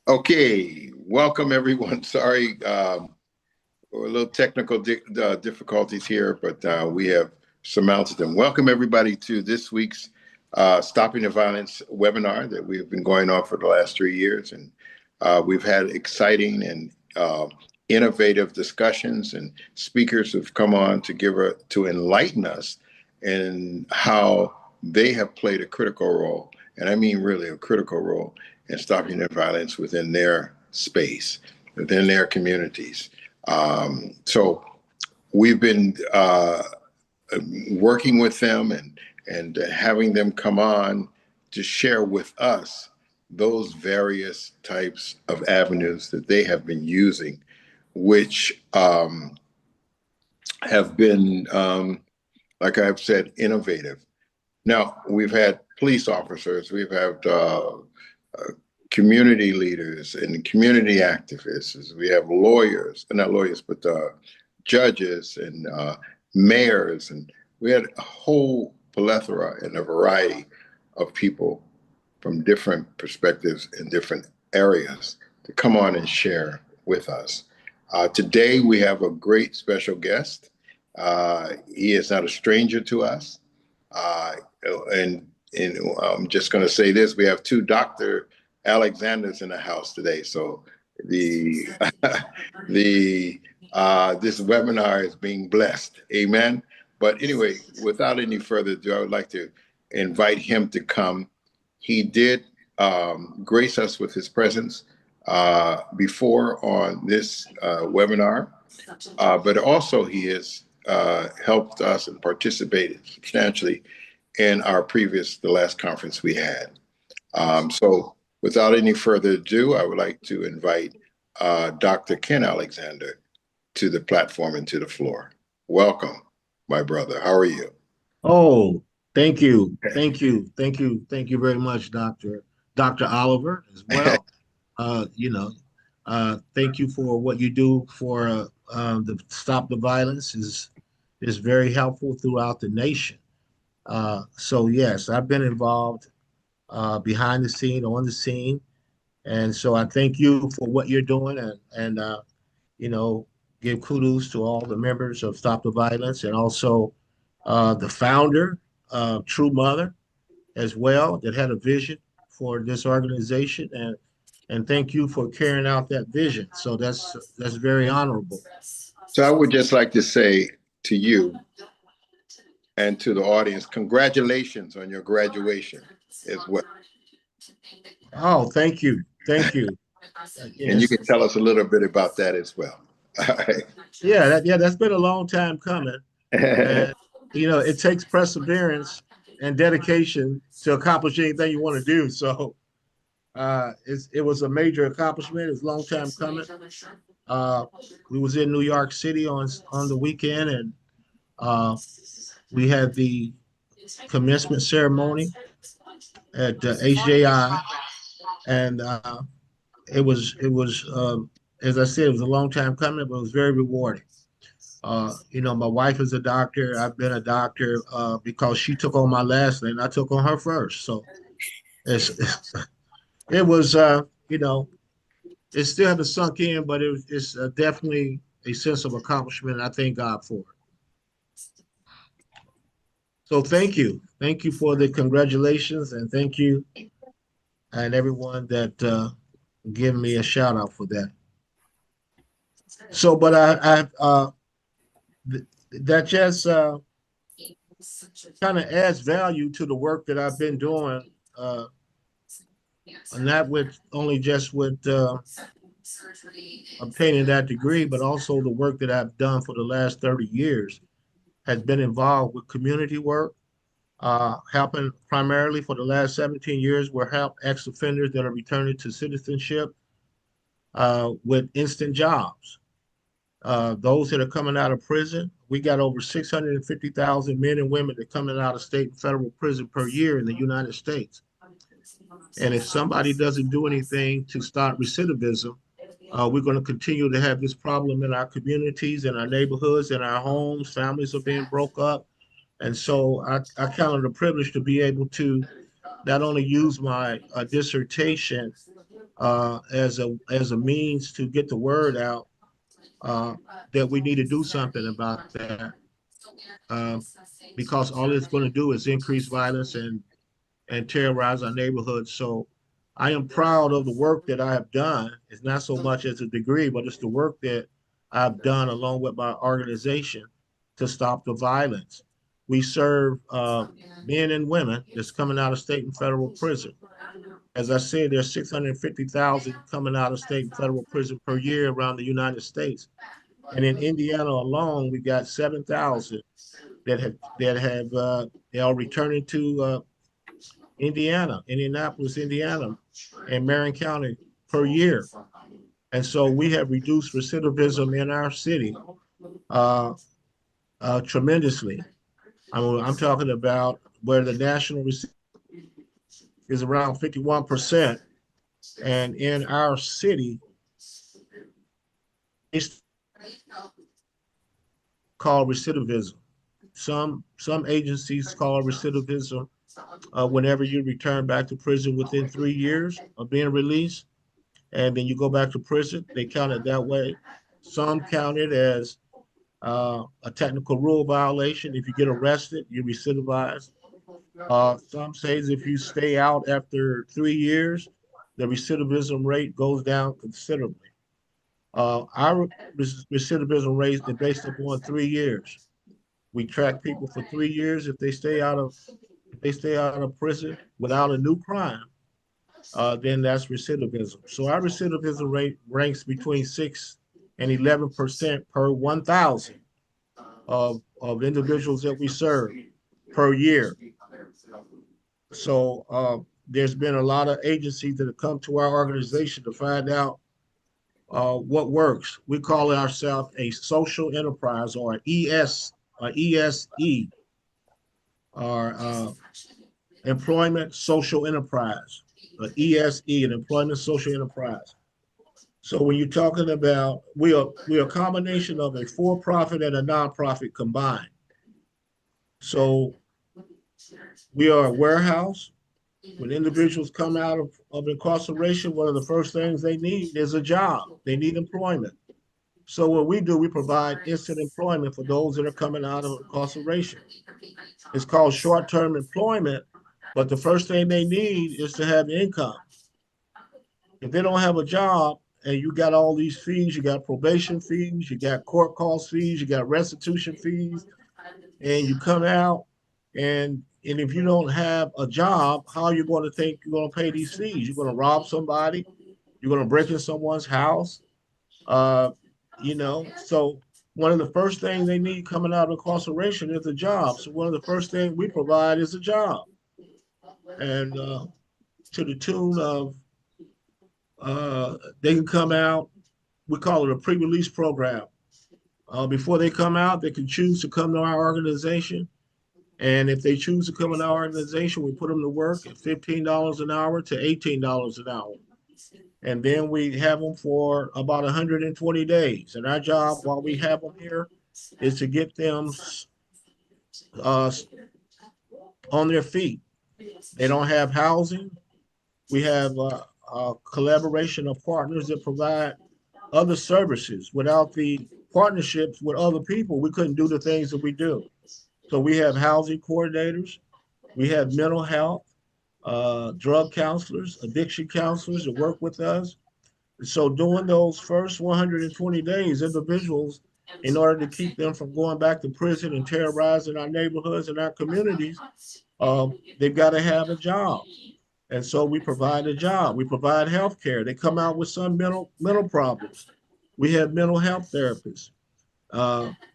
Okay, welcome everyone. Sorry, for a little technical difficulties here, but we have surmounted them. Welcome everybody to this week's Stopping the Violence webinar that we've been going on for the last 3 years. And we've had exciting and innovative discussions, and speakers have come on to enlighten us in how they have played a critical role, and I mean really a critical role, in stopping the violence within their space, within their communities. So we've been working with them and having them come on to share with us those various types of avenues that they have been using, which have been, like I've said, innovative. Now, we've had police officers, we've had community leaders and community activists. We have lawyers, not lawyers, but judges and mayors. And we had a whole plethora and a variety of people from different perspectives in different areas to come on and share with us. Today, we have a great special guest. He is not a stranger to us. And I'm just going to say this: we have two Dr. Alexanders in the house today. So the the this webinar is being blessed. Amen. But anyway, without any further ado, I would like to invite him to come. He did grace us with his presence before on this webinar, but also he has helped us and participated substantially in the last conference we had. So without any further ado, I would like to invite Dr. Ken Alexander to the platform and to the floor. Welcome, my brother. How are you? Oh, thank you. Thank you. Thank you. Thank you very much, Dr. Oliver, as well. Thank you for what you do for the Stop the Violence is very helpful throughout the nation. So yes, I've been involved behind the scene, on the scene, and so I thank you for what you're doing, and you know, give kudos to all the members of Stop the Violence, and also the founder, True Mother, as well, that had a vision for this organization, and thank you for carrying out that vision. So that's very honorable. So I would just like to say to you and to the audience, congratulations on your graduation as well. Oh, thank you, thank you. And you Yes, can tell us a little bit about that as well. All right. yeah, that's been a long time coming, and it takes perseverance and dedication to accomplish anything you want to do. So it was a major accomplishment. It's a long time coming. Uh, we was in New York City on the weekend, and uh, we had the commencement ceremony at HJI, and it was as I said, it was a long time coming, but it was very rewarding. My wife is a doctor. I've been a doctor because she took on my last name. I took on her first, so it's, it was it still haven't sunk in, but it's definitely a sense of accomplishment. And I thank God for it. So thank you for the congratulations, and thank you and everyone that give me a shout out for that. So, but that just kind of adds value to the work that I've been doing, and not with only just with obtaining that degree, but also the work that I've done for the last 30 years has been involved with community work, helping primarily for the last 17 years. We're help ex-offenders that are returning to citizenship with instant jobs. Those that are coming out of prison, we got over 650,000 men and women that are coming out of state and federal prison per year in the United States. And if somebody doesn't do anything to stop recidivism, we're going to continue to have this problem in our communities, in our neighborhoods, in our homes. Families are being broke up. And so I count it a privilege to be able to not only use my dissertation as a means to get the word out uh, that we need to do something about that, uh, because all it's going to do is increase violence and terrorize our neighborhoods. So I am proud of the work that I have done. It's not so much as a degree, but it's the work that I've done along with my organization to stop the violence. We serve men and women that's coming out of state and federal prison. As I said, there's 650,000 coming out of state and federal prison per year around the United States. And in Indiana alone, we got 7,000 that they are returning to Indiana, Indianapolis, Indiana, and Marion County per year. And so we have reduced recidivism in our city uh, tremendously. I'm talking about where the national is around 51%, and in our city, it's called recidivism. Some agencies call recidivism whenever you return back to prison within 3 years of being released, and then you go back to prison. They count it that way. Some count it as a technical rule violation. If you get arrested, you recidivize. Some say if you stay out after 3 years, the recidivism rate goes down considerably. Our recidivism rate is based upon 3 years. We track people for 3 years. If they stay out of prison without a new crime, then that's recidivism. So our recidivism rate ranks between 6 and 11% per 1,000 of individuals that we serve per year. So there's been a lot of agencies that have come to our organization to find out what works. We call ourselves a social enterprise, or an ESE, or employment social enterprise, an ESE, an employment social enterprise. So when you're talking about, we are a combination of a for-profit and a nonprofit combined. So we are a warehouse. When individuals come out of incarceration, one of the first things they need is a job. They need employment. So what we do, we provide instant employment for those that are coming out of incarceration. It's called short-term employment, but the first thing they need is to have income. If they don't have a job and you got all these fees, you got probation fees, you got court cost fees, you got restitution fees, and you come out and if you don't have a job, how are you going to think you're going to pay these fees? You're going to rob somebody, you're going to break in someone's house, uh, So one of the first things they need coming out of incarceration is a job. So one of the first things we provide is a job, and to the tune of they can come out. We call it a pre-release program. Before they come out, they can choose to come to our organization. And if they choose to come in our organization, we put them to work at $15 an hour to $18 an hour. And then we have them for about 120 days. And our job while we have them here is to get them uh, on their feet. They don't have housing. We have a collaboration of partners that provide other services. Without the partnerships with other people, we couldn't do the things that we do. So we have housing coordinators, we have mental health, drug counselors, addiction counselors that work with us. So during those first 120 days, individuals, in order to keep them from going back to prison and terrorizing our neighborhoods and our communities, they've got to have a job. And so we provide a job. We provide health care. They come out with some mental problems. We have mental health therapists.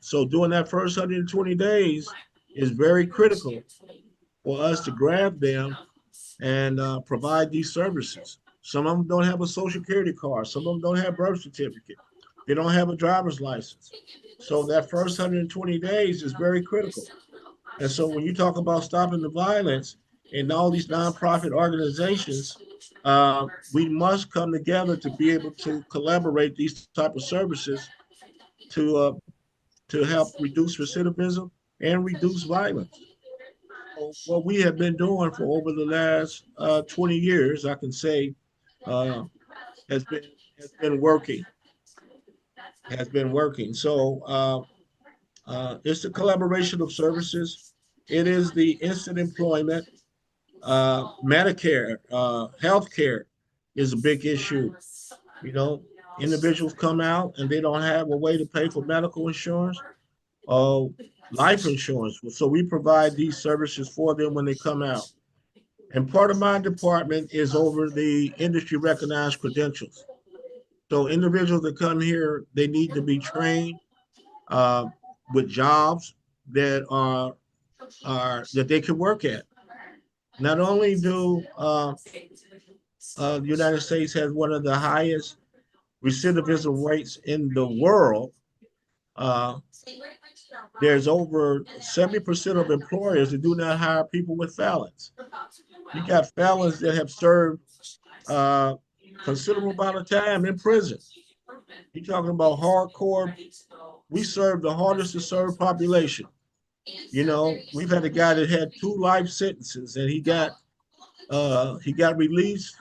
So during that first 120 days is very critical for us to grab them and provide these services. Some of them don't have a social security card. Some of them don't have birth certificate. They don't have a driver's license. So that first 120 days is very critical. And so when you talk about stopping the violence in all these nonprofit organizations, we must come together to be able to collaborate these type of services to uh, to help reduce recidivism and reduce violence. So what we have been doing for over the last 20 years, I can say, uh, has been has been working has been working. So it's the collaboration of services. It is the instant employment, Medicare, healthcare is a big issue. You know, individuals come out and they don't have a way to pay for medical insurance or life insurance. So we provide these services for them when they come out. And part of my department is over the industry recognized credentials. So individuals that come here, they need to be trained uh, with jobs that are that they can work at. Not only do the United States has one of the highest recidivism rates in the world, uh, there's over 70% of employers that do not hire people with felons. You got felons that have served uh, considerable amount of time in prison. You're talking about hardcore. We serve the hardest to serve population. You know, we've had a guy that had 2 life sentences, and he got released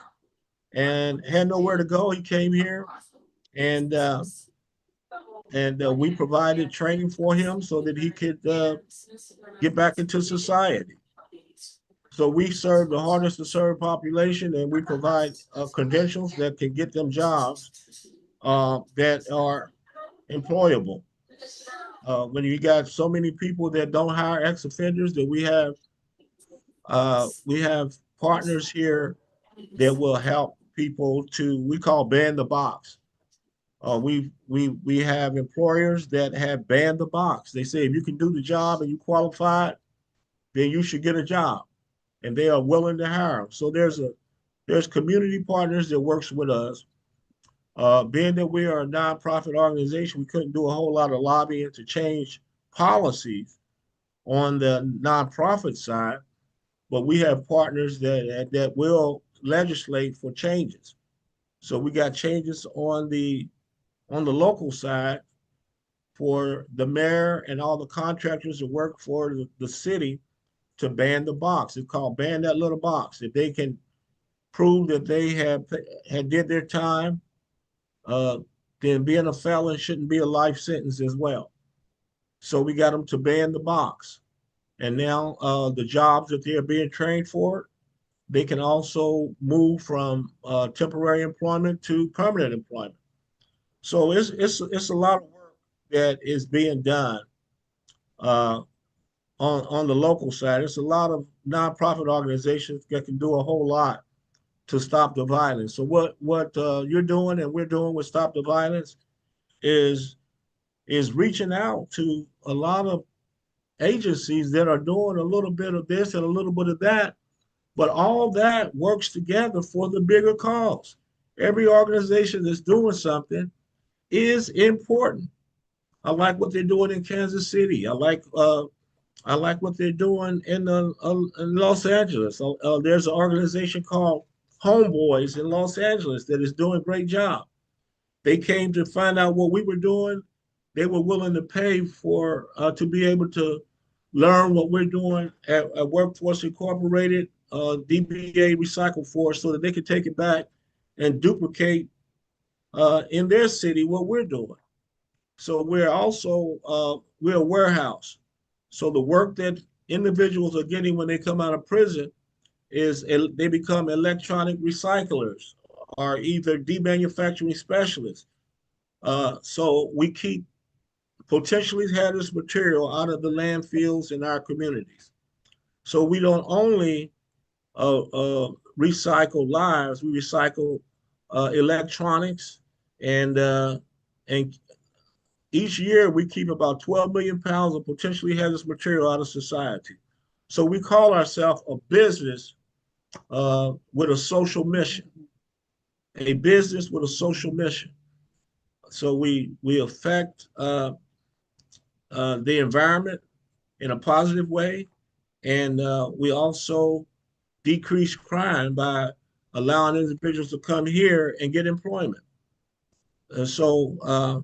and had nowhere to go. He came here, and we provided training for him so that he could get back into society. So we serve the hardest to serve population, and we provide credentials that can get them jobs that are employable. When you got so many people that don't hire ex-offenders, that we have partners here that will help people to, we call ban the box. We have employers that have banned the box. They say if you can do the job and you qualified, then you should get a job, and they are willing to hire them. So there's community partners that works with us. Being that we are a nonprofit organization, we couldn't do a whole lot of lobbying to change policies on the nonprofit side, but we have partners that will legislate for changes. So we got changes on the local side for the mayor and all the contractors that work for the city to ban the box. It's called ban that little box. If they can prove that they had did their time, uh, then being a felon shouldn't be a life sentence as well. So we got them to ban the box. And now the jobs that they're being trained for, they can also move from temporary employment to permanent employment. So it's a lot of work that is being done uh, on the local side. It's a lot of nonprofit organizations that can do a whole lot to stop the violence. So what you're doing and we're doing with Stop the Violence is reaching out to a lot of agencies that are doing a little bit of this and a little bit of that, but all that works together for the bigger cause. Every organization that's doing something is important. I like what they're doing in Kansas City. I like what they're doing in Los Angeles. There's an organization called Homeboys in Los Angeles that is doing a great job. They came to find out what we were doing. They were willing to pay for to be able to learn what we're doing at Workforce Incorporated, DBA Recycle Force, so that they could take it back and duplicate in their city what we're doing. So we're also we're a warehouse. So the work that individuals are getting when they come out of prison is they become electronic recyclers or either demanufacturing specialists. So we keep potentially hazardous material out of the landfills in our communities. So we don't only recycle lives, we recycle electronics, and each year we keep about 12 million pounds of potentially hazardous material out of society. So we call ourselves a business with a social mission, a business with a social mission. So we affect the environment in a positive way, and we also decrease crime by allowing individuals to come here and get employment. So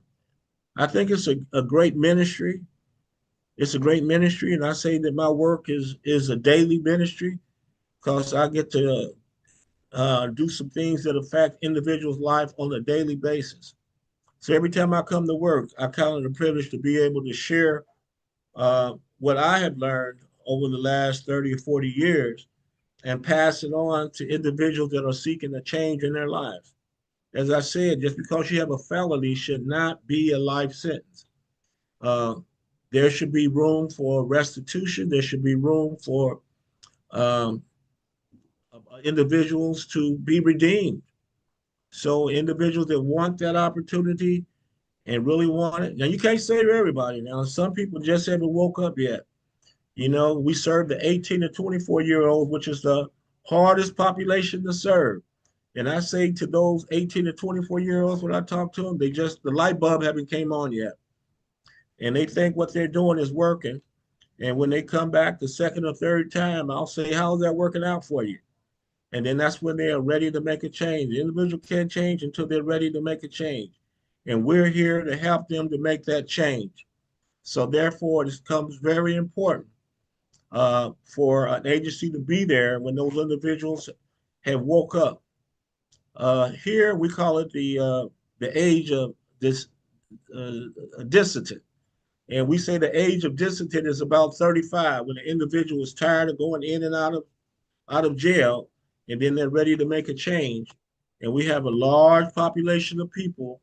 I think it's a great ministry. It's a great ministry, and I say that my work is a daily ministry because I get to do some things that affect individuals' life on a daily basis. So every time I come to work, I count it a privilege to be able to share what I have learned over the last 30 or 40 years and pass it on to individuals that are seeking a change in their lives. As I said, just because you have a felony should not be a life sentence. Uh, there should be room for restitution. There should be room for um, individuals to be redeemed. So individuals that want that opportunity and really want it. Now you can't save everybody. Now some people just haven't woke up yet. You know, we serve the 18 to 24-year-olds, which is the hardest population to serve. And I say to those 18 to 24-year-olds, when I talk to them, the light bulb haven't came on yet. And they think what they're doing is working. And when they come back the second or third time, I'll say, how's that working out for you? And then that's when they are ready to make a change. The individual can't change until they're ready to make a change. And we're here to help them to make that change. So therefore, it becomes very important for an agency to be there when those individuals have woke up. Here we call it the age of this dissident. And we say the age of dissident is about 35 when the individual is tired of going in and out of jail, and then they're ready to make a change. And we have a large population of people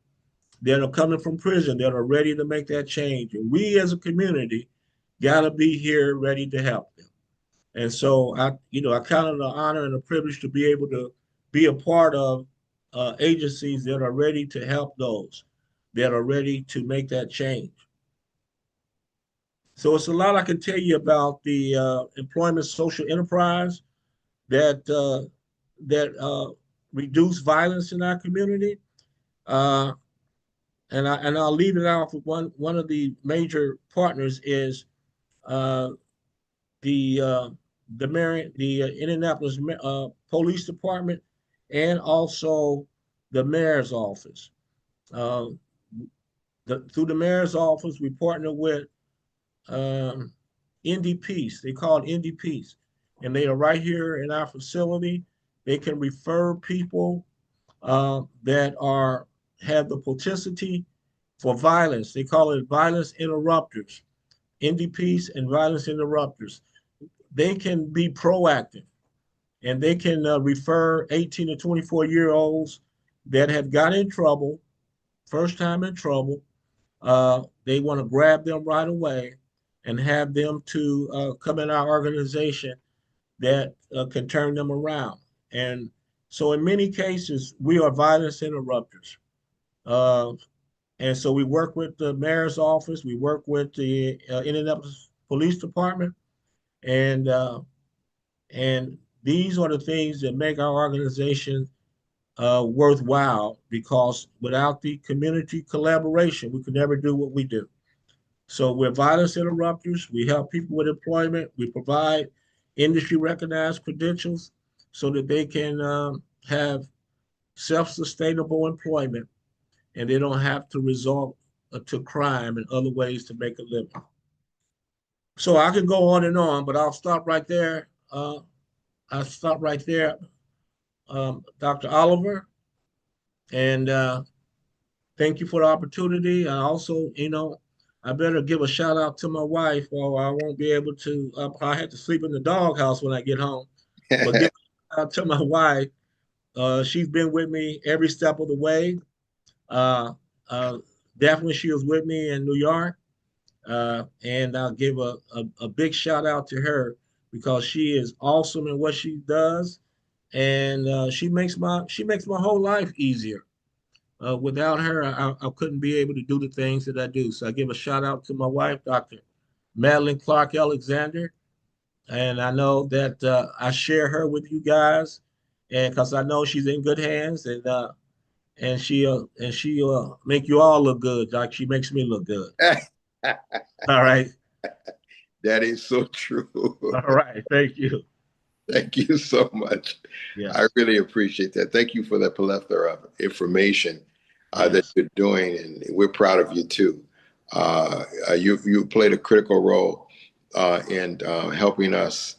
that are coming from prison that are ready to make that change. And we as a community got to be here ready to help them. And so I count it an honor and a privilege to be able to be a part of agencies that are ready to help those that are ready to make that change. So it's a lot I can tell you about the employment social enterprise that reduce violence in our community. Uh, and I'll leave it off with one of the major partners is uh, the uh, the Indianapolis Police Department and also the mayor's office. Uh, through the mayor's office, we partner with um, Indie Peace. They call it Indie Peace, and they are right here in our facility. They can refer people that are have the propensity for violence. They call it violence interrupters, Indie Peace and violence interrupters. They can be proactive and they can refer 18 to 24-year-olds that have got in trouble, first time in trouble. They want to grab them right away and have them to come in our organization that can turn them around. And so in many cases, we are violence interrupters. Uh, and so we work with the mayor's office, we work with the Indianapolis Police Department, and and these are the things that make our organization worthwhile because without the community collaboration, we could never do what we do. So we're violence interrupters. We help people with employment. We provide industry recognized credentials so that they can have self-sustainable employment and they don't have to resort to crime and other ways to make a living. So I can go on and on, but I'll stop right there. I'll stop right there, Dr. Oliver, and thank you for the opportunity. I also, I better give a shout out to my wife, or I won't be able to. I have to sleep in the doghouse when I get home. But give a shout out to my wife. She's been with me every step of the way. Uh, uh, Definitely, she was with me in New York, and I'll give a big shout out to her because she is awesome in what she does, and she makes my whole life easier. Without her, I couldn't be able to do the things that I do. So I give a shout out to my wife, Dr. Madeline Clark Alexander, and I know that I share her with you guys, and because I know she's in good hands, and she'll make you all look good, like she makes me look good. All right, That is so true. all right. Thank you. Thank you so much. I Yes, really appreciate that. Thank you for that plethora of information that yes, you're doing, and we're proud of you too. You played a critical role in helping us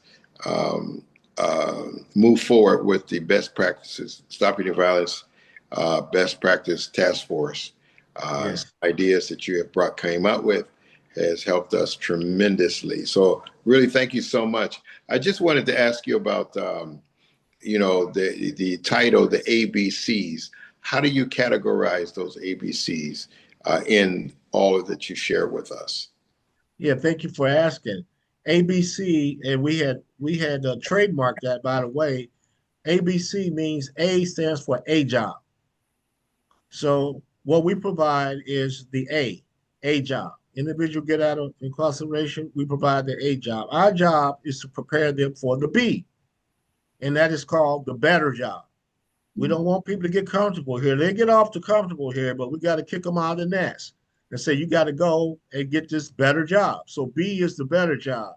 move forward with the best practices, stopping the violence, best practice task force. Yes. Ideas that you have came up with has helped us tremendously. So really, thank you so much. I just wanted to ask you about, the title, the ABCs. How do you categorize those ABCs in all of that you share with us? Yeah, thank you for asking. ABC, and we had trademarked that, by the way. ABC means A stands for a job. So what we provide is the A job. Individual get out of incarceration, we provide the A job. Our job is to prepare them for the B, and that is called the better job. We don't want people to get comfortable here. They get off to comfortable here, but we got to kick them out of the nest and say, you got to go and get this better job. So B is the better job.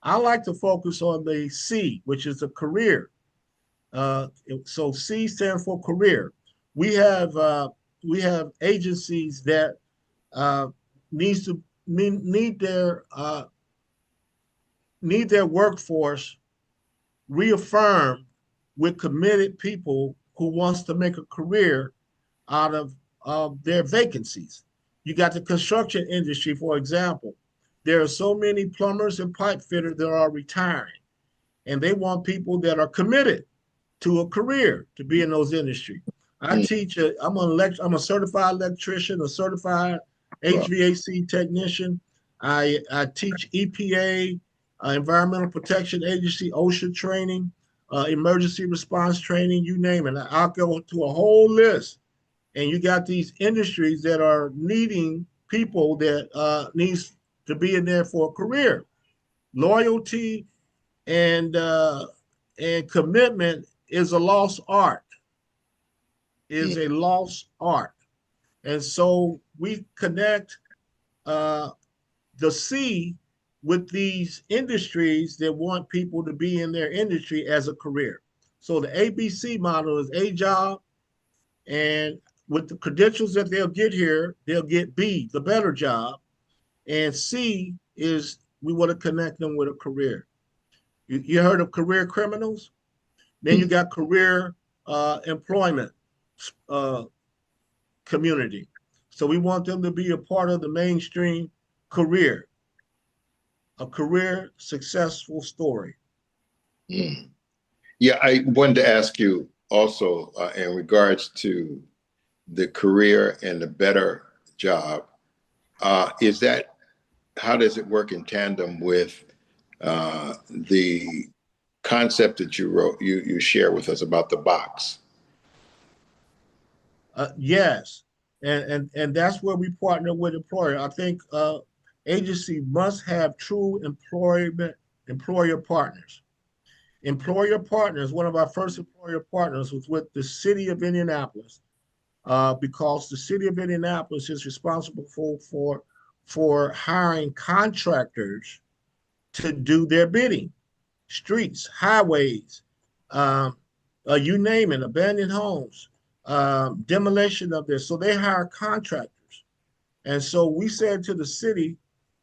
I like to focus on the C, which is a career. So C stands for career. We have uh, we have agencies that uh, needs to need their workforce reaffirmed with committed people who wants to make a career out of their vacancies. You got the construction industry, for example. There are so many plumbers and pipe fitters that are retiring, and they want people that are committed to a career to be in those industries. I Mm. teach. I'm a certified electrician, a certified Well, HVAC technician. I teach EPA, Environmental Protection Agency, OSHA training, emergency response training. You name it. I'll go to a whole list. And you got these industries that are needing people that needs to be in there for a career. Loyalty and commitment is a lost art, mm, is a lost art. And so we connect uh, the C with these industries that want people to be in their industry as a career. So the ABC model is a job, and with the credentials that they'll get here, they'll get B, the better job, and C is we want to connect them with a career. You heard of career criminals? Then you mm, got career employment uh, community. So we want them to be a part of the mainstream career, a career successful story. mm. Yeah, I wanted to ask you also in regards to the career and the better job. Is that how does it work in tandem with the concept that you share with us about the box? Yes, and that's where we partner with employer. I think agency must have true employer partners. Employer partners. One of our first employer partners was with the city of Indianapolis, because the city of Indianapolis is responsible for hiring contractors to do their bidding, streets, highways, um, you name it, abandoned homes, demolition of this. So they hire contractors. And so we said to the city,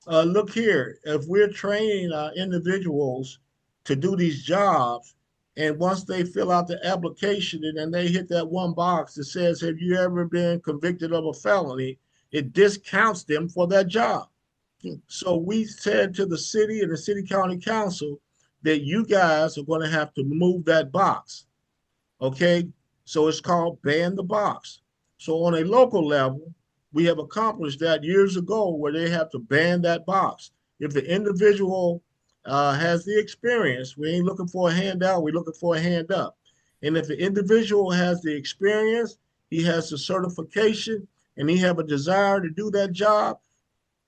look here, if we're training individuals to do these jobs, and once they fill out the application and then they hit that one box that says, have you ever been convicted of a felony? It discounts them for that job. Mm, So we said to the city and the city county council that you guys are going to have to move that box. Okay. So it's called ban the box. So on a local level, we have accomplished that years ago where they have to ban that box. If the individual has the experience, we ain't looking for a handout, we're looking for a hand up. And if the individual has the experience, he has the certification, and he have a desire to do that job,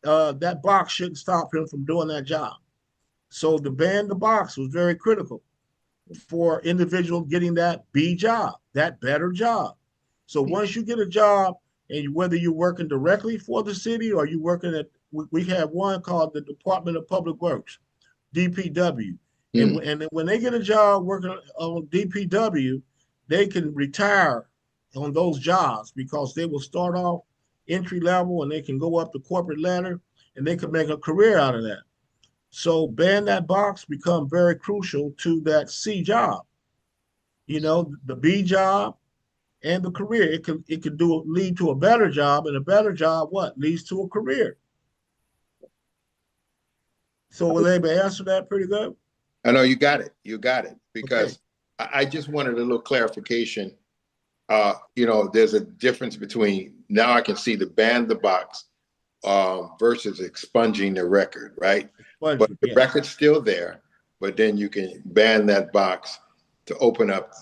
that box shouldn't stop him from doing that job. So the ban the box was very critical for individual getting that B job, that better job. So mm, once you get a job, and whether you're working directly for the city or you working at, we have one called the Department of Public Works, DPW. And, mm, and when they get a job working on DPW, they can retire on those jobs because they will start off entry level and they can go up the corporate ladder and they can make a career out of that. So ban that box become very crucial to that C job. You know, the B job and the career. It could lead to a better job, and a better job what leads to a career. So will they answer that pretty good? I know you got it. You got it. Okay. Because I just wanted a little clarification. There's a difference between now I can see the ban the box versus expunging the record, right? But Expungement, the yes. record's still there, but then you can ban that box to open up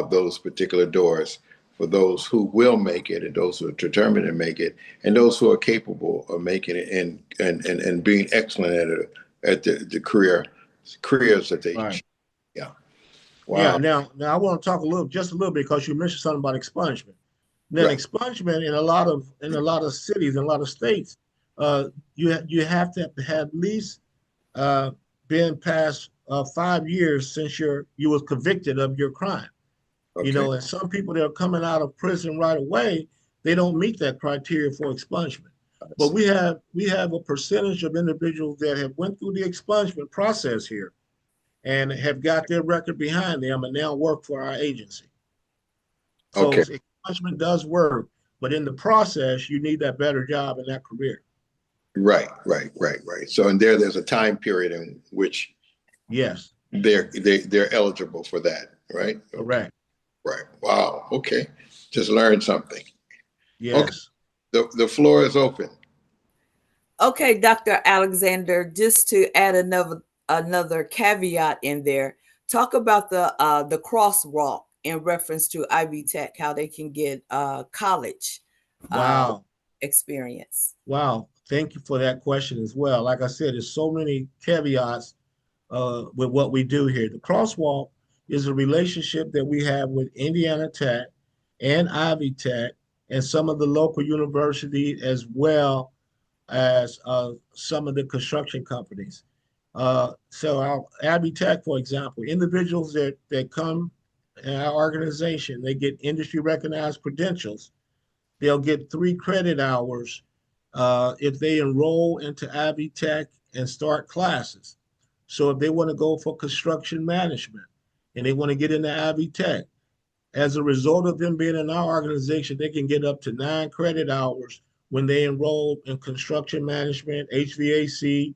those particular doors for those who will make it and those who are determined to make it and those who are capable of making it and being excellent at it, at the careers that they, Right. yeah. Yeah. Wow. Now I want to talk just a little bit because you mentioned something about expungement. Then Right. expungement in a lot of cities, in a lot of states, you have to have at least uh, been past 5 years since you was convicted of your crime. You Okay. know, and some people that are coming out of prison right away, they don't meet that criteria for expungement. I But see. we have a percentage of individuals that have went through the expungement process here and have got their record behind them and now work for our agency. So Okay. expungement does work, but in the process, you need that better job and that career. Right. Right. Right. Right. So, and there's a time period in which Yes, they're eligible for that, right? Okay. correct. Right. Wow. Okay. Just learned something. Okay. Yes. The floor is open. Okay, Dr. Alexander, just to add another caveat in there, talk about the crosswalk in reference to Ivy Tech, how they can get college uh, Wow. experience. Wow. Thank you for that question as well. Like I said, there's so many caveats with what we do here. The crosswalk is a relationship that we have with Indiana Tech and Ivy Tech and some of the local universities as well as some of the construction companies. So our Ivy Tech, for example, individuals that come in our organization, they get industry recognized credentials. They'll get 3 credit hours if they enroll into Ivy Tech and start classes. So if they want to go for construction management and they want to get into Ivy Tech, as a result of them being in our organization, they can get up to 9 credit hours when they enroll in construction management, HVAC,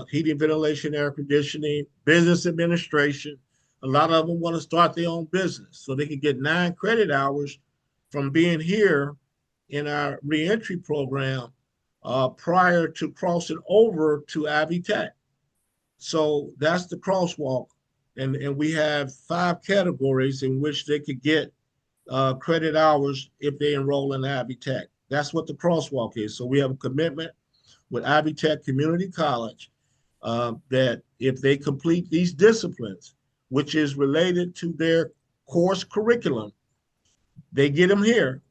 heating, ventilation, air conditioning, business administration. A lot of them want to start their own business. So they can get 9 credit hours from being here in our reentry program prior to crossing over to Ivy Tech. So that's the crosswalk. And we have 5 categories in which they could get credit hours if they enroll in Ivy Tech. That's what the crosswalk is. So we have a commitment with Ivy Tech Community College that if they complete these disciplines, which is related to their course curriculum, they get them here.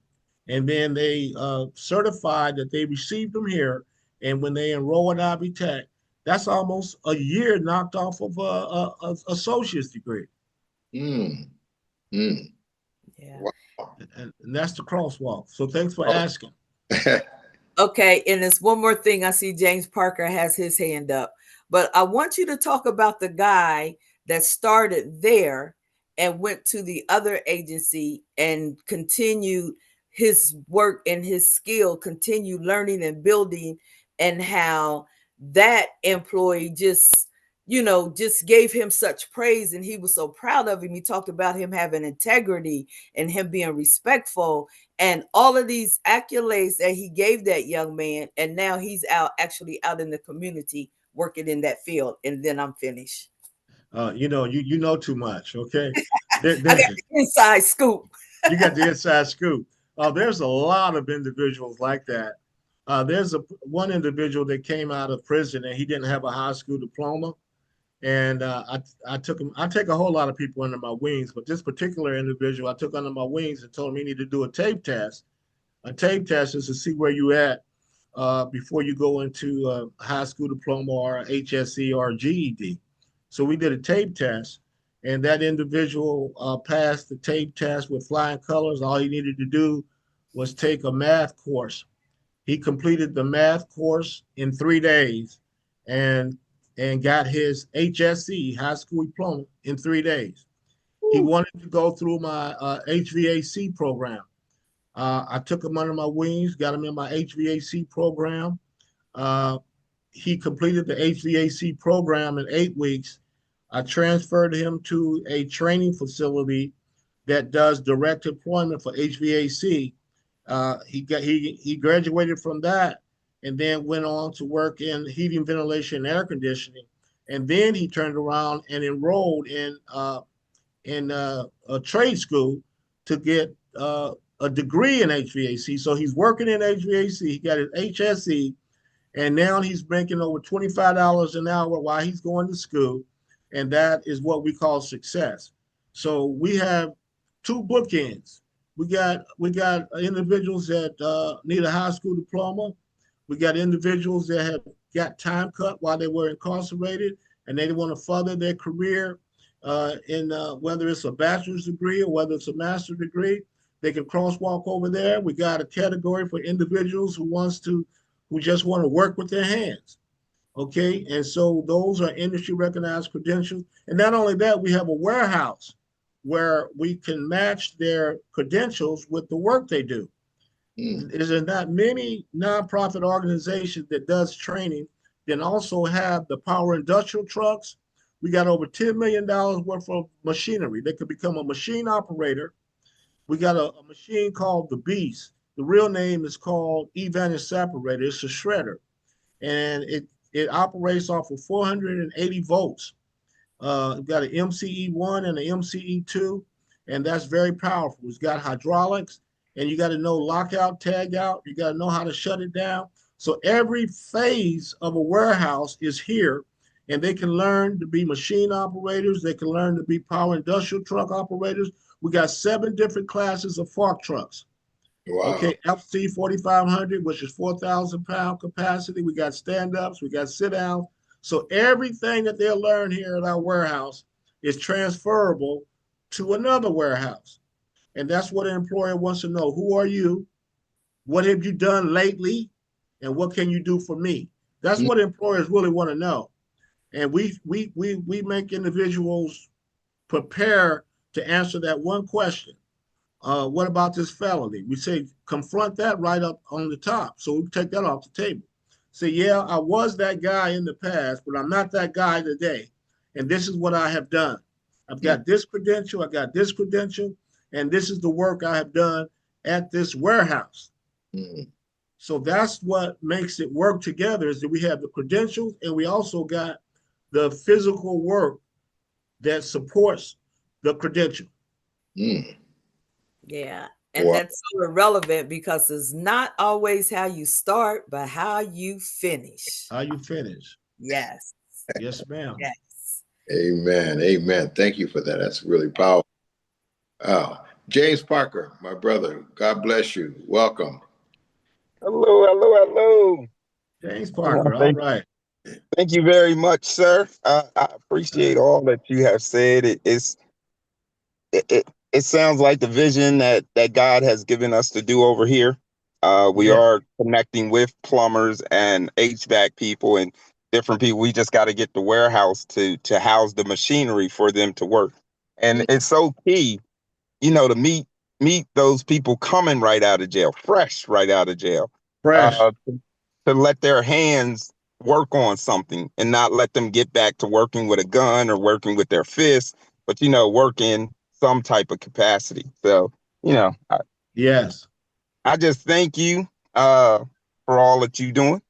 And then they certify that they received them here. And when they enroll in Ivy Tech, that's almost a year knocked off of a associate's degree. Mm, mm. Yeah. Wow. And that's the crosswalk. So thanks for asking. Okay, and there's one more thing. I see James Parker has his hand up, but I want you to talk about the guy that started there and went to the other agency and continued his work and his skill, continued learning and building, and how that employee just gave him such praise and he was so proud of him. He talked about him having integrity and him being respectful and all of these accolades that he gave that young man, and now he's actually out in the community working in that field. And then I'm finished. You know too much. Okay, I got the inside scoop. you got the inside scoop. There's a lot of individuals like that. There's one individual that came out of prison and he didn't have a high school diploma, and I took him. I take a whole lot of people under my wings, but this particular individual I took under my wings and told him he needed to do a tape test. A tape test is to see where you at before you go into a high school diploma or HSE or GED. So we did a tape test, and that individual passed the tape test with flying colors. All he needed to do was take a math course. He completed the math course in 3 days, and and got his HSE, high school diploma, in 3 days. He wanted to go through my HVAC program. I took him under my wings, got him in my HVAC program. Uh, he completed the HVAC program in 8 weeks. I transferred him to a training facility that does direct employment for HVAC. He graduated from that and then went on to work in heating, ventilation, and air conditioning. And then he turned around and enrolled in a trade school to get a degree in HVAC. So he's working in HVAC. He got his HSE, and now he's making over $25 an hour while he's going to school. And that is what we call success. So we have two bookends. We got individuals that need a high school diploma. We got individuals that have got time cut while they were incarcerated, and they want to further their career in whether it's a bachelor's degree or whether it's a master's degree. They can crosswalk over there. We got a category for individuals who just want to work with their hands. Okay, and so those are industry recognized credentials. And not only that, we have a warehouse where we can match their credentials with the work they do. There's not many nonprofit organizations that does training, then also have the power industrial trucks. We got over $10 million worth of machinery. They could become a machine operator. We got a machine called the Beast. The real name is called E-Vanish Separator. It's a shredder. And it operates off of 480 volts. We've got an MCE1 and an MCE2, and that's very powerful. It's got hydraulics, and you got to know lockout, tag out. You got to know how to shut it down. So every phase of a warehouse is here, and they can learn to be machine operators. They can learn to be power industrial truck operators. We got 7 different classes of fork trucks. Wow. Okay, FC 4500, which is 4,000 pound capacity. We got stand-ups, we got sit-downs. So everything that they'll learn here at our warehouse is transferable to another warehouse. And that's what an employer wants to know. Who are you? What have you done lately? And what can you do for me? That's what employers really want to know. And we make individuals prepare to answer that one question. What about this felony? We say, confront that right up on the top. So we take that off the table. Say, yeah, I was that guy in the past, but I'm not that guy today. And this is what I have done. I've got this credential, I got this credential, and this is the work I have done at this warehouse. So that's what makes it work together, is that we have the credentials and we also got the physical work that supports the credential. Yeah. And that's so irrelevant because it's not always how you start, but how you finish. How you finish. Yes. Yes, ma'am. Yes. Amen. Amen. Thank you for that. That's really powerful. James Parker, my brother, God bless you. Welcome. Hello, hello, hello. James Parker, all right. Thank you very much, sir. I appreciate all that you have said. It sounds like the vision that God has given us to do over here. We are connecting with plumbers and HVAC people and different people. We just got to get the warehouse to house the machinery for them to work. And it's so key, to meet those people coming right out of jail, fresh right out of jail, to let their hands work on something and not let them get back to working with a gun or working with their fists, but work in some type of capacity. So yes, I just thank you for all that you're doing,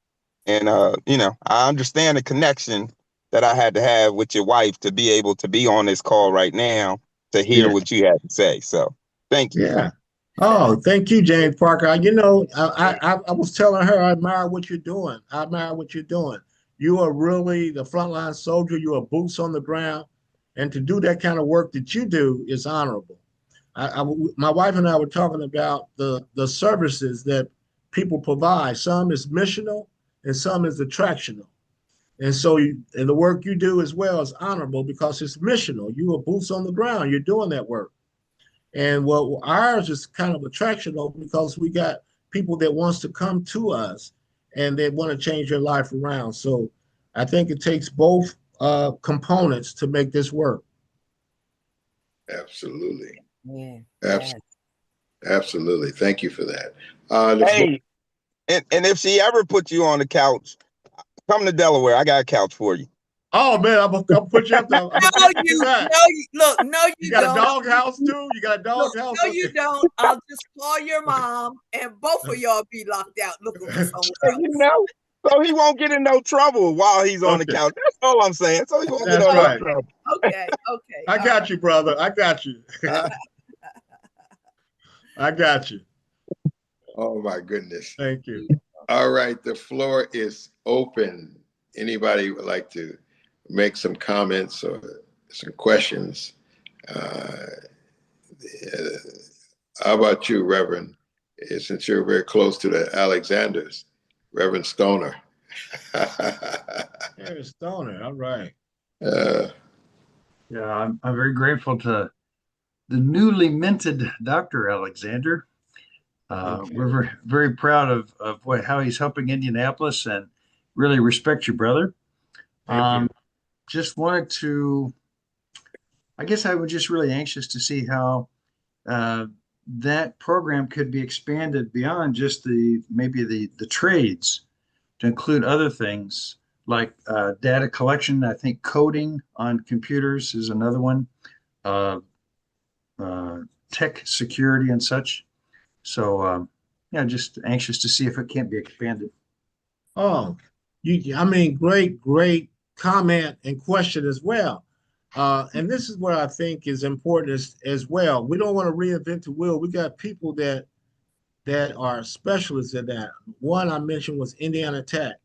and I understand the connection that I had to have with your wife to be able to be on this call right now to hear what you had to say. So thank you. Yeah. Oh, thank you, James Parker. I was telling her I admire what you're doing. I admire what you're doing. You are really the frontline soldier. You are boots on the ground. And to do that kind of work that you do is honorable. My wife and I were talking about the services that people provide. Some is missional and some is attractional. And so and the work you do as well is honorable because it's missional. You are boots on the ground. You're doing that work. And well, ours is kind of attractional because we got people that wants to come to us and they want to change their life around. So I think it takes both components to make this work. Absolutely. Yeah. Abs- Yeah. Absolutely. Thank you for that. Hey, and if she ever puts you on the couch, come to Delaware. I got a couch for you. Oh man, I'm gonna put you up there. I'm No, gonna get you you back. no, you look, no, You you got a don't. dog house too? You got a dog Look, house? no, Okay. you don't. I'll just call your mom, and both of y'all be locked out looking for somewhere else. You know, so he won't get in no trouble while he's on the Okay, couch. That's all I'm saying. So he won't get that's in no right. trouble. Okay, okay. I All got you, brother. I got you. Uh, I got you. oh my goodness. Thank you. All right, the floor is open. Anybody would like to make some comments or some questions? How about you, Reverend? Since you're very close to the Alexanders, Reverend Stoner. Aaron Stoner. All right. uh, Yeah, I'm very grateful to the newly minted Dr. Alexander. Okay. We're very proud of how he's helping Indianapolis and really respect you, brother. Thank you. Just wanted to, I guess I was just really anxious to see how that program could be expanded beyond just maybe the trades to include other things like data collection. I think coding on computers is another one. Uh, Tech security and such. So, yeah, just anxious to see if it can't be expanded. Oh, I mean, great comment and question as well. And this is what I think is important as well. We don't want to reinvent the wheel. We got people that are specialists in that. One I mentioned was Indiana Tech.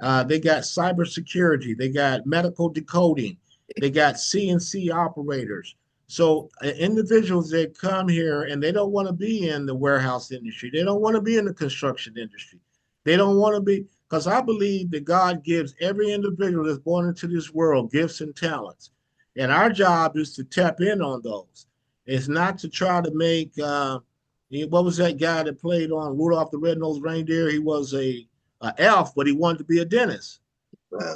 They got cybersecurity, they got medical decoding, they got CNC operators. So individuals that come here and they don't want to be in the warehouse industry, they don't want to be in the construction industry, they don't want to be, because I believe that God gives every individual that's born into this world gifts and talents, and our job is to tap in on those. It's not to try to make. What was that guy that played on Rudolph the Red-Nosed Reindeer? He was a elf, but he wanted to be a dentist.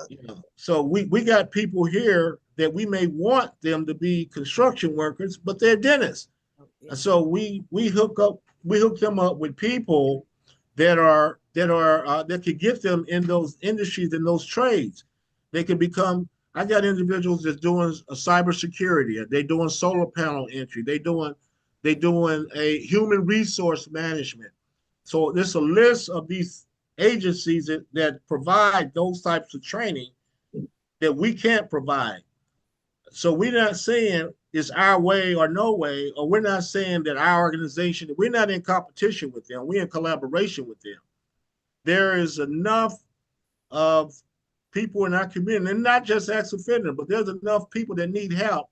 You know, so we got people here that we may want them to be construction workers, but they're dentists. right. And so we hook them up with people that could get them in those industries and those trades. They can become. I got individuals that's doing a cybersecurity. They're doing solar panel entry. They doing a human resource management. So there's a list of these agencies that provide those types of training that we can't provide. So we're not saying it's our way or no way, or we're not saying that our organization, we're not in competition with them. We're in collaboration with them. There is enough of people in our community, and not just ex-offender, but there's enough people that need help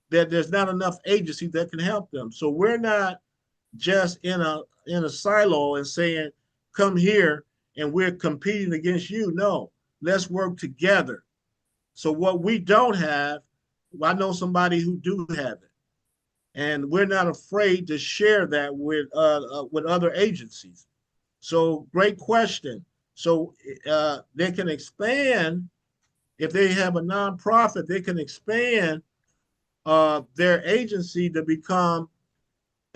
that there's not enough agencies that can help them. So we're not just in a silo and saying, come here and we're competing against you. No, let's work together. So what we don't have, I know somebody who do have it, and we're not afraid to share that with other agencies. So great question. So they can expand if they have a nonprofit. They can expand their agency to become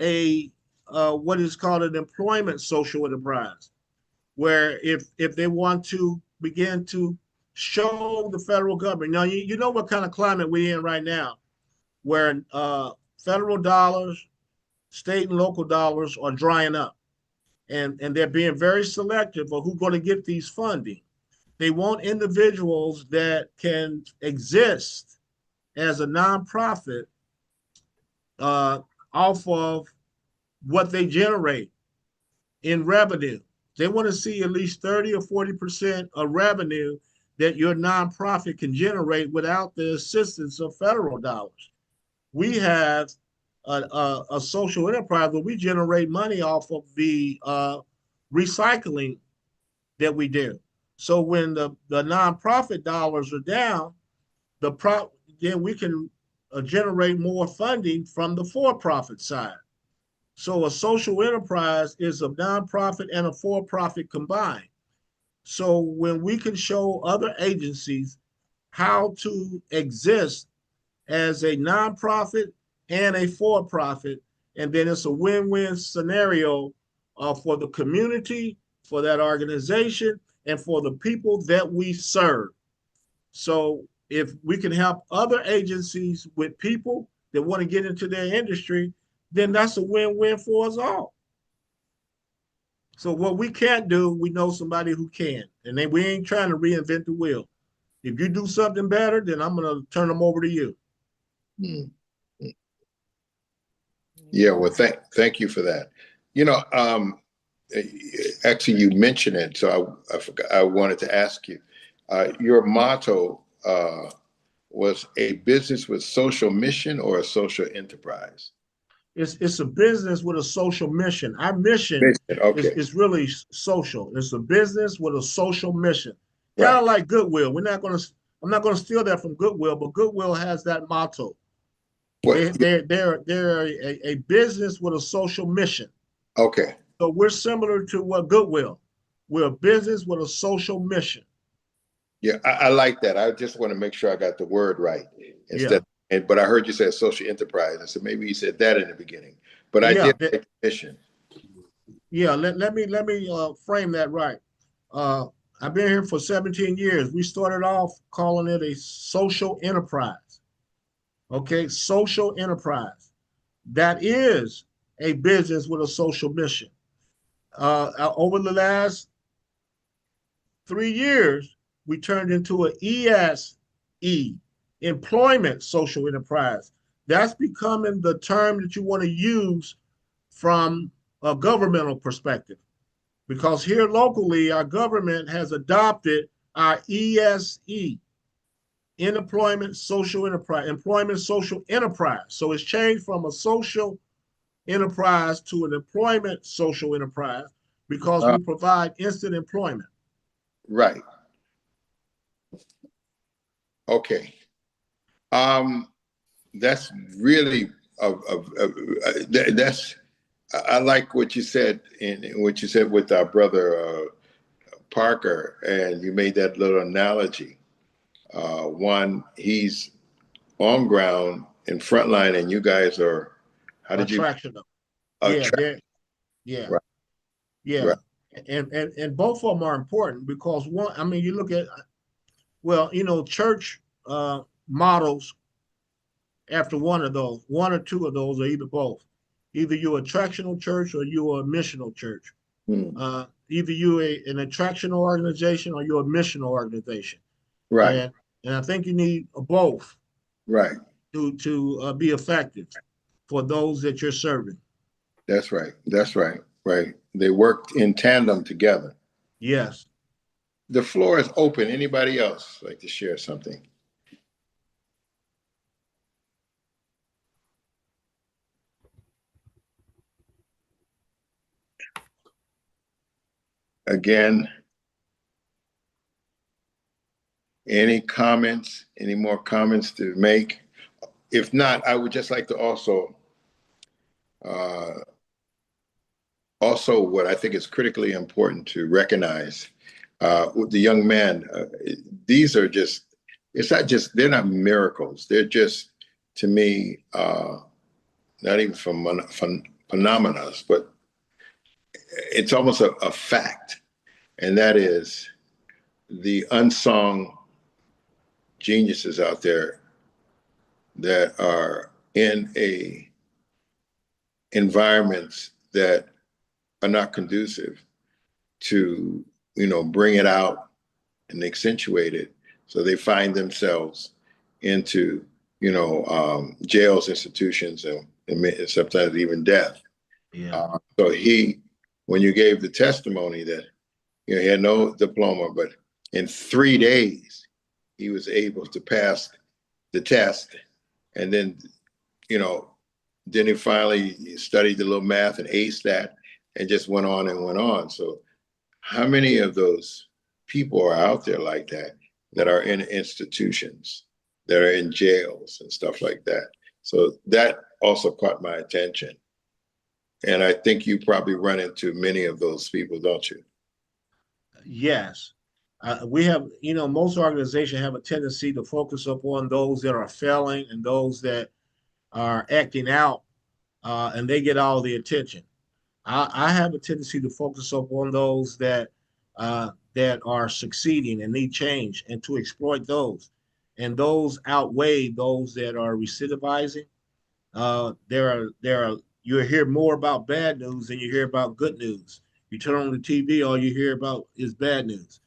a what is called an employment social enterprise, where if they want to begin to show the federal government. Now you know what kind of climate we're in right now, where federal dollars, state and local dollars are drying up, and they're being very selective of who's going to get these funding. They want individuals that can exist as a nonprofit off of what they generate in revenue. They want to see at least 30 or 40% of revenue that your nonprofit can generate without the assistance of federal dollars. We have a social enterprise where we generate money off of the recycling that we do. So when the nonprofit dollars are down, then we can generate more funding from the for-profit side. So a social enterprise is a nonprofit and a for-profit combined. So when we can show other agencies how to exist as a nonprofit and a for-profit, and then it's a win-win scenario for the community, for that organization, and for the people that we serve. So if we can help other agencies with people that want to get into their industry, then that's a win-win for us all. So what we can't do, we know somebody who can, and then we ain't trying to reinvent the wheel. If you do something better, then I'm gonna turn them over to you. Hmm. Yeah, well, thank you for that. You know, actually, you mentioned it, so I forgot. I wanted to ask you. Your motto was a business with social mission or a social enterprise? It's a business with a social mission. Our mission Mission. Okay, is really social. It's a business with a social mission. Kind right. of like Goodwill. I'm not gonna steal that from Goodwill, but Goodwill has that motto. What? They're a business with a social mission. Okay. So we're similar to what Goodwill. We're a business with a social mission. Yeah, I like that. I just want to make sure I got the word right Yeah. instead. But I heard you say social enterprise. I said maybe you said that in the beginning, but I Yeah. did like mission. Yeah. Let me frame that right. Uh, I've been here for 17 years. We started off calling it a social enterprise. Okay, social enterprise. That is a business with a social mission. Over the last 3 years, we turned into an ESE, employment social enterprise. That's becoming the term that you want to use from a governmental perspective. Because here locally, our government has adopted our ESE, employment social enterprise. So it's changed from a social enterprise to an employment social enterprise because Uh, we provide instant employment. right. Okay. Um, that's really that's I like what you said in what you said with our brother Parker, and you made that little analogy. One, he's on ground in front line, and you guys are. How did you? Attraction. Yeah, Attract. yeah, Right. yeah. Right. And both of them are important because one, I mean, you look at, well, church models after one or two of those, or either both. Either you're an attractional church or you're a missional church. Hmm. Either you're an attractional organization or you're a missional organization. Right. And I think you need both Right. to be effective for those that you're serving. That's right. That's right. Right. They worked in tandem together. Yes. The floor is open. Anybody else like to share something? Again, any comments? Any more comments to make? If not, I would just like to uh, also what I think is critically important to recognize with the young man. These are just, it's not just, they're not miracles. They're just, to me, not even from phenomena, but it's almost a fact. And that is the unsung geniuses out there that are in environments that are not conducive to bring it out and accentuate it, so they find themselves into jails, institutions, and sometimes even death. Yeah. So when you gave the testimony that he had no diploma, but in 3 days he was able to pass the test, and then you know then he finally studied a little math and aced that, and just went on and went on. So how many of those people are out there like that, that are in institutions, that are in jails and stuff like that? So that also caught my attention. And I think you probably run into many of those people, don't you? Yes. We have, most organizations have a tendency to focus upon those that are failing and those that are acting out, and they get all the attention. I have a tendency to focus upon those that are succeeding and need change, and to exploit those, and those outweigh those that are recidivizing. There are you hear more about bad news than you hear about good news. You turn on the TV, all you hear about is bad news.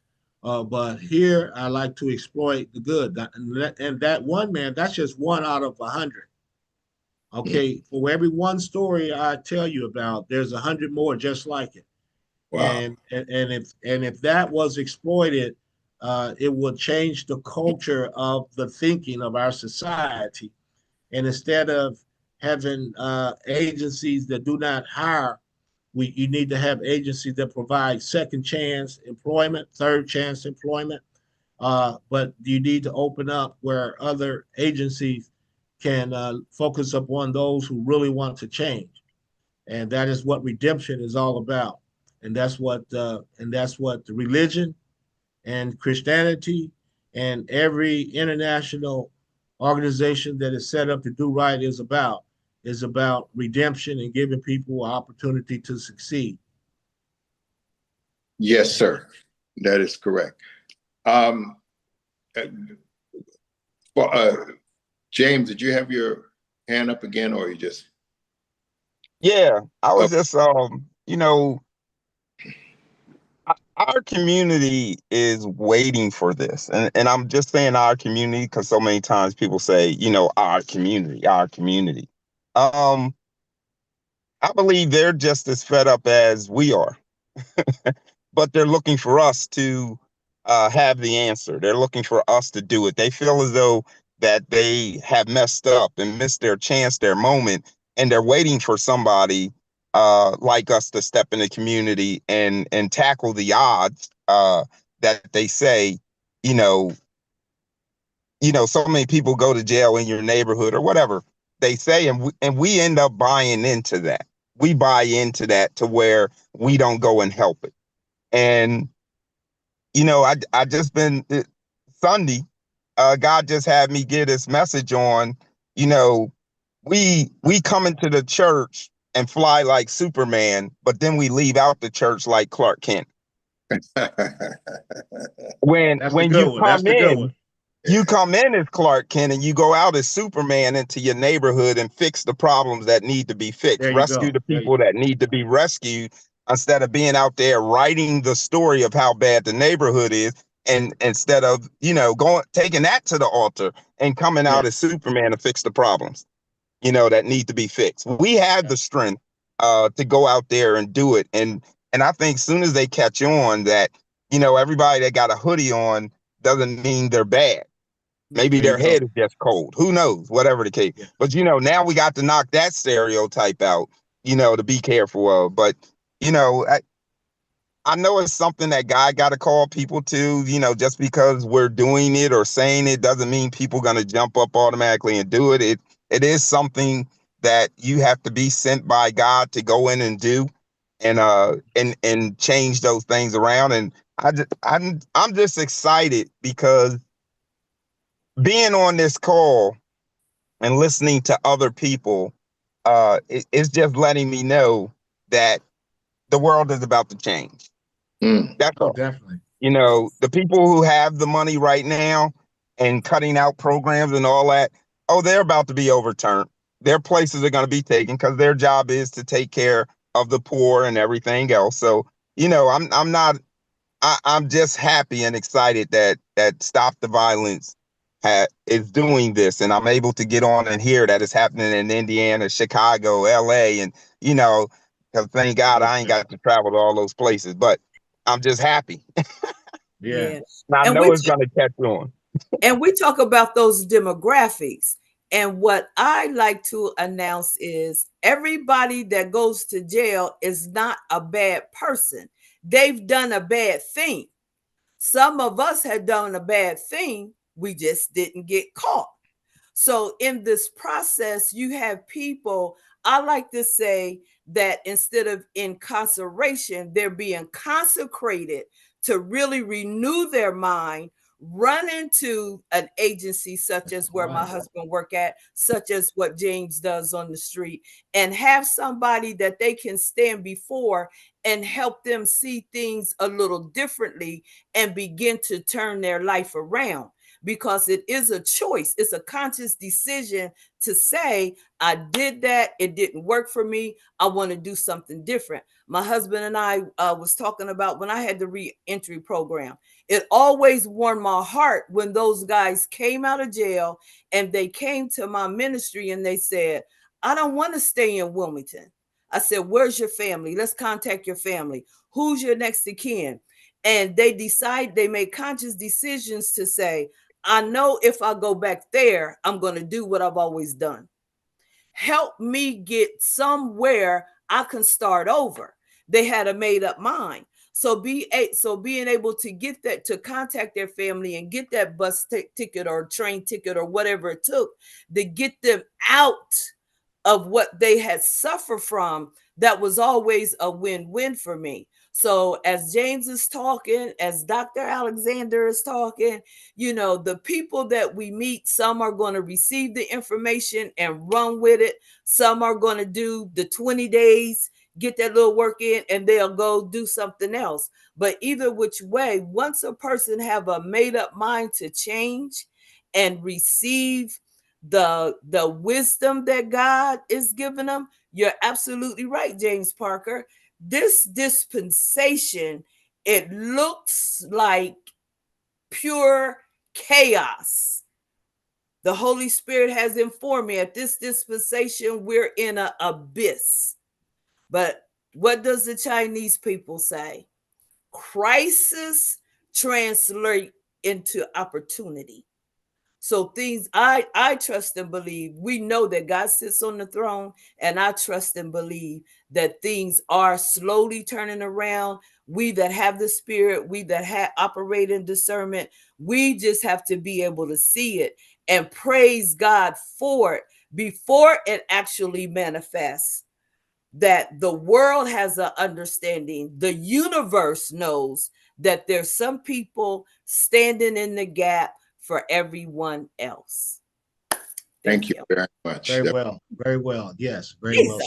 But here, I like to exploit the good. And that one man, that's just one out of 100. Mm. Okay, for every one story I tell you about, there's 100 more just like it. Wow. And if that was exploited, it would change the culture of the thinking of our society. And instead of having agencies that do not hire, you need to have agencies that provide second chance employment, third chance employment. But you need to open up where other agencies can focus upon those who really want to change, and that is what redemption is all about. And that's what the religion and Christianity and every international organization that is set up to do right is about redemption and giving people an opportunity to succeed. Yes, sir. That is correct. Um, uh, well, James, did you have your hand up again, or you just? Yeah, I Oh, was just our community is waiting for this. And I'm just saying our community because so many times people say, our community, our community. Um, I believe they're just as fed up as we are, but they're looking for us to have the answer. They're looking for us to do it. They feel as though that they have messed up and missed their chance, their moment, and they're waiting for somebody like us to step in the community and tackle the odds that they say, you know, so many people go to jail in your neighborhood or whatever they say, and we end up buying into that. We buy into that to where we don't go and help it. And I just been Sunday, God just had me get this message on, you know, we come into the church and fly like Superman, but then we leave out the church like Clark Kent. When That's the when good one. That's the good one. you come in as Clark Kent and you go out as Superman into your neighborhood and fix the problems that need to be fixed, There you rescue go. the There you people that need to be rescued, instead of being out there writing the story of how bad the neighborhood is, and instead of, going taking that to the altar and coming Yeah. out as Superman to fix the problems, that need to be fixed. We have Yeah. the strength to go out there and do it. And I think soon as they catch on that, everybody that got a hoodie on doesn't mean they're bad. Maybe There you their go. head is just cold. Who knows? Whatever the case. Yeah. But now we got to knock that stereotype out, to be careful of. But I know it's something that God got to call people to. Just because we're doing it or saying it doesn't mean people gonna jump up automatically and do it. It is something that you have to be sent by God to go in and do, and change those things around. And I'm just excited because being on this call and listening to other people, it's just letting me know that the world is about to change. mm, That's Oh, all. definitely. The people who have the money right now and cutting out programs and all that, oh, they're about to be overturned. Their places are going to be taken because their job is to take care of the poor and everything else. So, I'm not. I'm just happy and excited that Stop the Violence is doing this, and I'm able to get on and hear that it's happening in Indiana, Chicago, LA, and because thank God I ain't Amen. got to travel to all those places. But I'm just happy, Yeah. Yeah. and I And know we it's going to catch on. and we talk about those demographics. And what I like to announce is everybody that goes to jail is not a bad person. They've done a bad thing. Some of us had done a bad thing, we just didn't get caught. So in this process, you have people, I like to say, that instead of incarceration, they're being consecrated to really renew their mind, run into an agency such as where my husband work at, such as what James does on the street, and have somebody that they can stand before and help them see things a little differently and begin to turn their life around. Because it is a choice, it's a conscious decision to say, I did that, it didn't work for me, I want to do something different. My husband and I was talking about when I had the re-entry program. It always warmed my heart when those guys came out of jail and they came to my ministry and they said, I don't want to stay in Wilmington. I said, where's your family? Let's contact your family. Who's your next of kin? And they made conscious decisions to say, I know if I go back there, I'm going to do what I've always done. Help me get somewhere I can start over. They had a made up mind. So being able to get that, to contact their family and get that bus ticket or train ticket or whatever it took to get them out of what they had suffered from, that was always a win-win for me. So as James is talking, as Dr. Alexander is talking, the people that we meet, some are going to receive the information and run with it. Some are going to do the 20 days, get that little work in, and they'll go do something else. But either which way, once a person have a made up mind to change and receive the wisdom that God is giving them, you're absolutely right, James Parker. This dispensation, it looks like pure chaos. The Holy Spirit has informed me at this dispensation, we're in an abyss. But what does the Chinese people say? Crisis translate into opportunity. So things I trust and believe, we know that God sits on the throne, and I trust and believe that things are slowly turning around. We that have the Spirit, we that operate in discernment, we just have to be able to see it and praise God for it before it actually manifests. That the world has an understanding, the universe knows that there's some people standing in the gap for everyone else. Thank you very much. Very well. Very well. Yes, very well.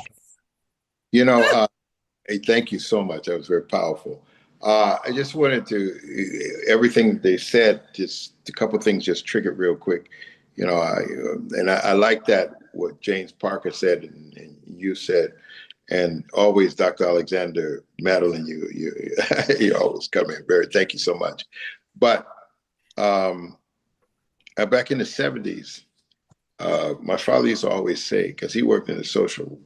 Hey, thank you so much. That was very powerful. I just wanted to, everything they said, just a couple of things just triggered real quick. I like that, what James Parker said and you said, and always Dr. Alexander Madeline, you always come in very, thank you so much. But back in the 70s, my father used to always say, because he worked in the social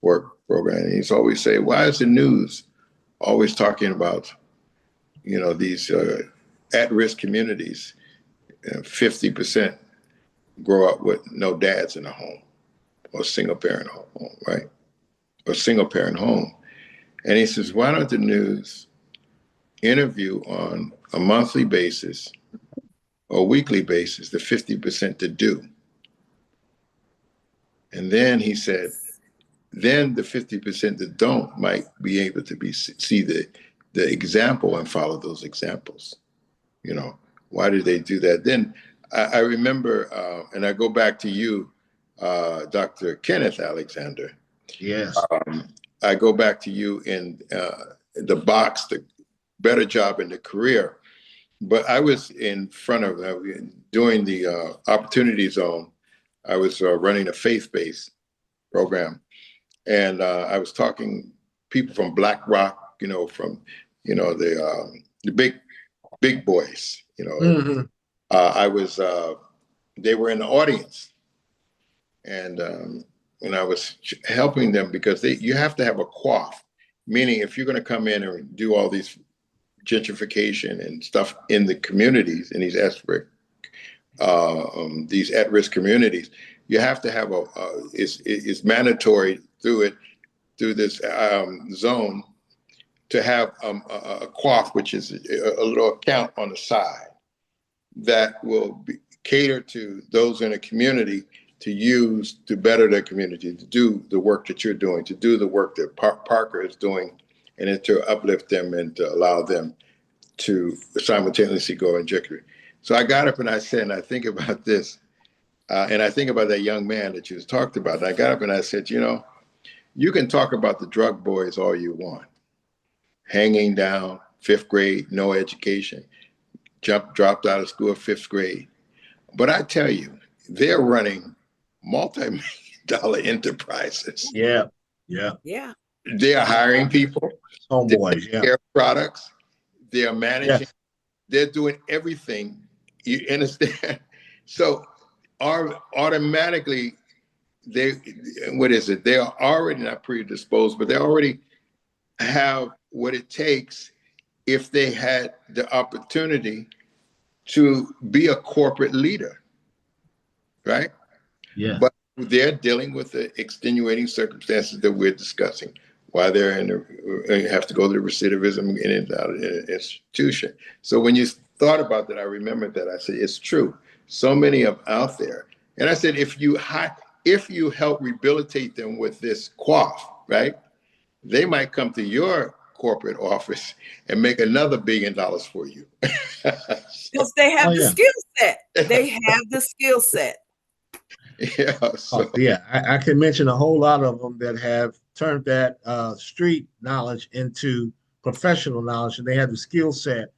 work program, and he used to always say, why is the news always talking about, these at-risk communities? 50% grow up with no dads in the home, or single parent home, right? Or single parent home. And he says, why don't the news interview on a monthly basis or weekly basis the 50% that do? And then he said, then the 50% that don't might be able to see the example and follow those examples. Why did they do that? Then I remember, and I go back to you, Dr. Kenneth Alexander. Yes. I go back to you in the box, the better job in the career. But I was in front of, during the Opportunity Zone, I was running a faith-based program. And I was talking people from Black Rock, from, the big boys, Mm-hmm. I was, they were in the audience. And I was helping them because you have to have a quaff, meaning if you're going to come in and do all these gentrification and stuff in the communities, in these at-risk communities, you have to have it's mandatory through this zone to have a quaff, which is a little account on the side that will cater to those in a community to use to better their community, to do the work that you're doing, to do the work that Parker is doing, and then to uplift them and to allow them to simultaneously go in Jickory. So I got up and I said, and I think about this, and I think about that young man that you talked about. And I got up and I said, you know, you can talk about the drug boys all you want. Hanging down, 5th grade, no education, dropped out of school at 5th grade. But I tell you, they're running multi-million-dollar enterprises. Yeah, yeah. Yeah. They are hiring people. Homeboys, yeah. They're products. They are managing. Yes. They're doing everything. You understand? So automatically, what is it? They are already not predisposed, but they already have what it takes if they had the opportunity to be a corporate leader, right? Yeah. But they're dealing with the extenuating circumstances that we're discussing, why they're have to go through recidivism in and out of the institution. So when you thought about that, I remembered that. I said, it's true. So many of out there. And I said, if you help rehabilitate them with this quaff, right, they might come to your corporate office and make another $1 billion for you. Because they have the skill set. They have the skill set. Yeah. So. Yeah, I can mention a whole lot of them that have turned that street knowledge into professional knowledge, and they have the skill set.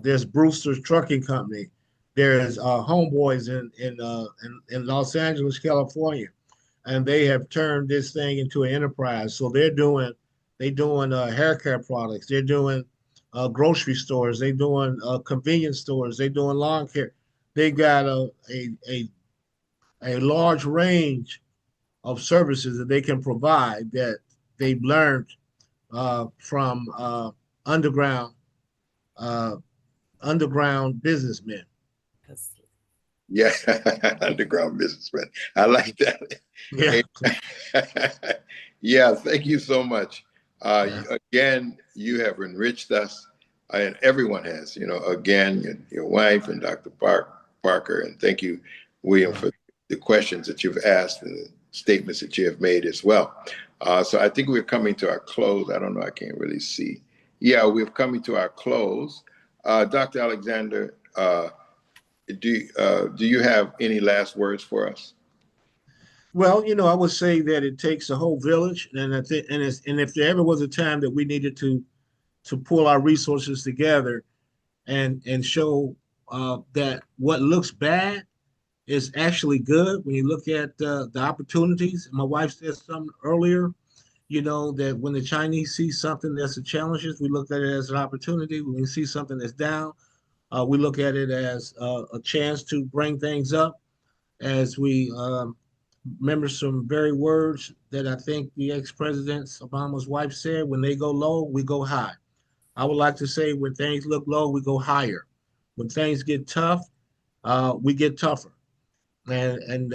There's Brewster's Trucking Company. There's Homeboys in Los Angeles, California, and they have turned this thing into an enterprise. So they're doing hair care products. They're doing grocery stores. They're doing convenience stores. They're doing lawn care. They got a large range of services that they can provide that they've learned from underground businessmen. Yeah, underground businessmen. I like that. Yeah. Yeah, thank you so much. Again, you have enriched us, and everyone has. You know, again, your wife and Dr. Parker, and thank you, William, for the questions that you've asked and the statements that you have made as well. So I think we're coming to our close. I don't know, I can't really see. Yeah, we're coming to our close. Dr. Alexander, do you have any last words for us? Well, you know, I would say that it takes a whole village, and I think, and if there ever was a time that we needed to pull our resources together and show that what looks bad is actually good when you look at the opportunities. My wife said something earlier, you know, that when the Chinese see something that's a challenge, we look at it as an opportunity. When we see something that's down, we look at it as a chance to bring things up. As we remember some very words that I think the ex-president Obama's wife said, when they go low, we go high. I would like to say when things look low, we go higher. When things get tough, we get tougher. And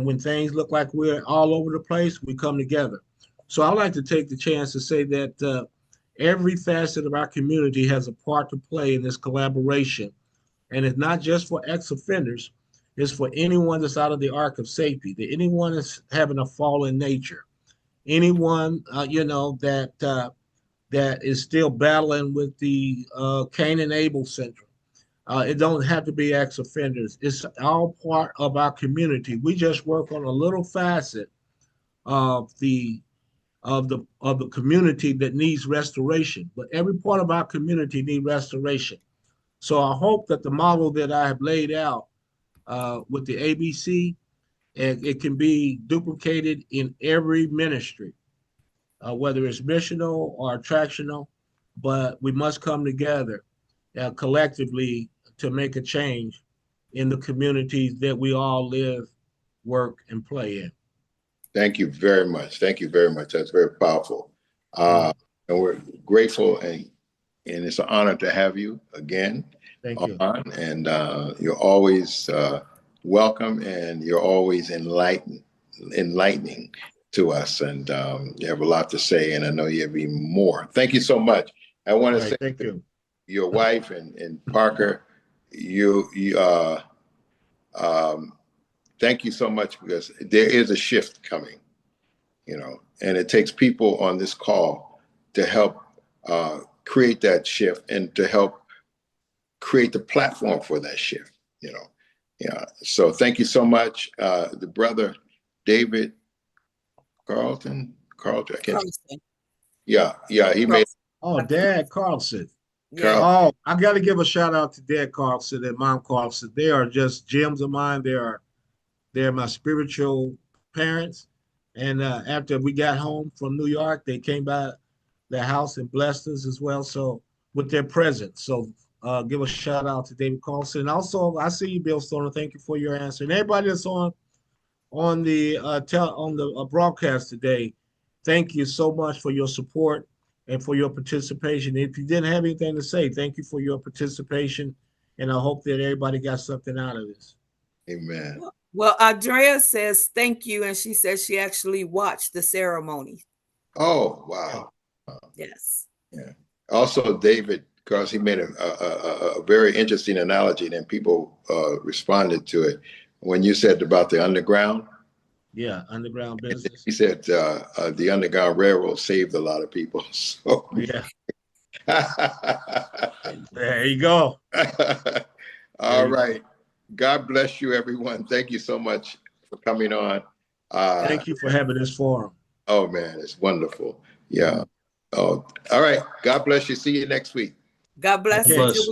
when things look like we're all over the place, we come together. So I like to take the chance to say that every facet of our community has a part to play in this collaboration. And it's not just for ex-offenders, it's for anyone that's out of the arc of safety, that anyone that's having a fallen nature, anyone that is still battling with the Cain and Abel syndrome. It don't have to be ex-offenders. It's all part of our community. We just work on a little facet of the community that needs restoration. But every part of our community needs restoration. So I hope that the model that I have laid out with the ABC, it can be duplicated in every ministry, whether it's missional or attractional, but we must come together collectively to make a change in the communities that we all live, work, and play in. Thank you very much. Thank you very much. That's very powerful. And we're grateful, and it's an honor to have you again. Thank you. And you're always welcome, and you're always enlightening to us. And you have a lot to say, and I know you have even more. Thank you so much. I want to say thank you. Your wife and Parker, thank you so much, because there is a shift coming, and it takes people on this call to help create that shift and to help create the platform for that shift, Yeah. So thank you so much. The brother, David Carlton, I can't. Carlson. Yeah, he made. Oh, Dad Carlson. Yeah. Oh, I got to give a shout out to Dad Carlson and Mom Carlson. They are just gems of mine. They're my spiritual parents. And after we got home from New York, they came by the house and blessed us as well. So with their presence. So give a shout out to David Carlson. And also, I see you, Bill Stoner. Thank you for your answer. And everybody that's on the broadcast today, thank you so much for your support and for your participation. If you didn't have anything to say, thank you for your participation, and I hope that everybody got something out of this. Amen. Well, Andrea says thank you, and she says she actually watched the ceremony. Oh, wow. Yes. Yeah. Also, David, because he made a very interesting analogy, and people responded to it. When you said about the underground. Yeah, underground business. He said the Underground Railroad saved a lot of people. So yeah. There you go. All right. God bless you, everyone. Thank you so much for coming on. Thank you for having this forum. Oh, man, it's wonderful. Yeah. Oh, all right. God bless you. See you next week. God bless you.